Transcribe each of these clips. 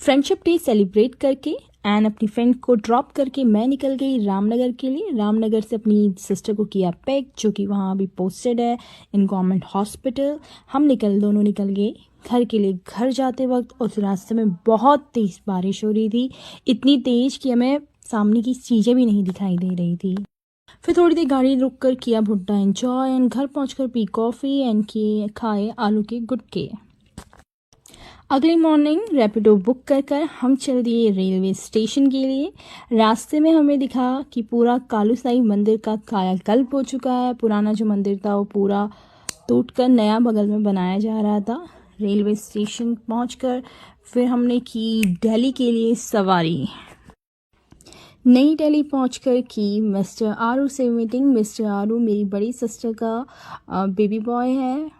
Friendship day celebrate करके and अपनी friend को ड्रॉप करके मैं निकल गई रामनगर के लिए। रामनगर से अपनी सिस्टर को किया पिक, जो कि वहाँ अभी पोस्टेड है इन गवर्नमेंट हॉस्पिटल। हम दोनों निकल गए घर के लिए। घर जाते वक्त उस रास्ते में बहुत तेज़ बारिश हो रही थी, इतनी तेज़ कि हमें सामने की चीज़ें भी नहीं दिखाई दे रही थी। फिर थोड़ी देर गाड़ी रुक कर किया भुट्टा एंजॉय एंड घर पहुँच पी कॉफ़ी एंड किए खाए आलू के गुटके। अगली मॉर्निंग रैपिडो बुक कर हम चल दिए रेलवे स्टेशन के लिए। रास्ते में हमें दिखा कि पूरा कालूसाई मंदिर का कायाकल्प हो चुका है। पुराना जो मंदिर था वो पूरा टूटकर नया बगल में बनाया जा रहा था। रेलवे स्टेशन पहुंचकर फिर हमने की दिल्ली के लिए सवारी। नई दिल्ली पहुंचकर की मिस्टर आरू से मीटिंग। मिस्टर आरू मेरी बड़ी सिस्टर का बेबी बॉय है।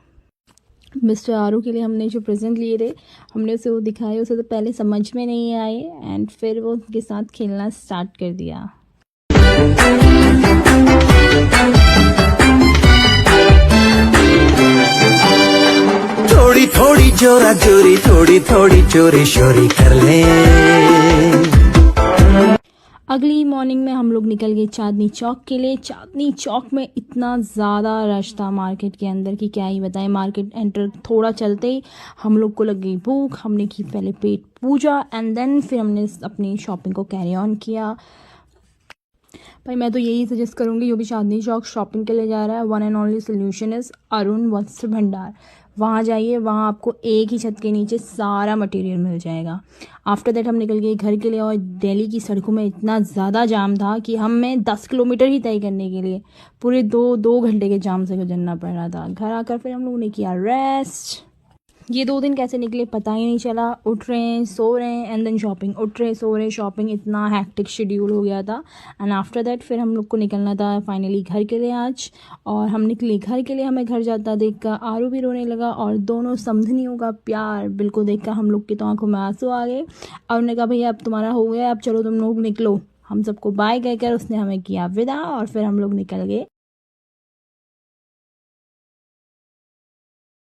मिस्टर आरू के लिए हमने जो प्रेजेंट लिए थे हमने उसे वो दिखाए। उसे तो पहले समझ में नहीं आए एंड फिर वो उनके साथ खेलना स्टार्ट कर दिया। थोड़ी थोड़ी जोरा जोरी, थोड़ी थोड़ी चोरी शोरी कर ले। अगली मॉर्निंग में हम लोग निकल गए चांदनी चौक के लिए। चांदनी चौक में इतना ज़्यादा रश था मार्केट के अंदर कि क्या ही बताएं। मार्केट एंटर थोड़ा चलते ही हम लोग को लग गई भूख। हमने की पहले पेट पूजा एंड देन फिर हमने अपनी शॉपिंग को कैरी ऑन किया। भाई मैं तो यही सजेस्ट करूँगी जो भी चांदनी चौक शॉपिंग के लिए जा रहा है, one and only solution is Arun वस्त्र भंडार। वहाँ जाइए, वहाँ आपको एक ही छत के नीचे सारा मटेरियल मिल जाएगा। आफ्टर दैट हम निकल गए घर के लिए और दिल्ली की सड़कों में इतना ज़्यादा जाम था कि हमें 10 किलोमीटर ही तय करने के लिए पूरे दो घंटे के जाम से गुजरना पड़ रहा था। घर आकर फिर हम लोगों ने किया रेस्ट। ये 2 दिन कैसे निकले पता ही नहीं चला। उठ रहे हैं सो रहे हैं एंड देन शॉपिंग, उठ रहे सो रहे शॉपिंग। इतना हैक्टिक शेड्यूल हो गया था एंड आफ्टर दैट फिर हम लोग को निकलना था फाइनली घर के लिए आज। और हम निकले घर के लिए। हमें घर जाता देखकर आरू भी रोने लगा और दोनों समधनियों का प्यार बिल्कुल देखकर हम लोग की तो आंखों में आंसू आ गए। और उन्होंने कहा भैया अब तुम्हारा हो गया, अब चलो तुम लोग निकलो। हम सबको बाय कहकर उसने हमें किया विदा और फिर हम लोग निकल गए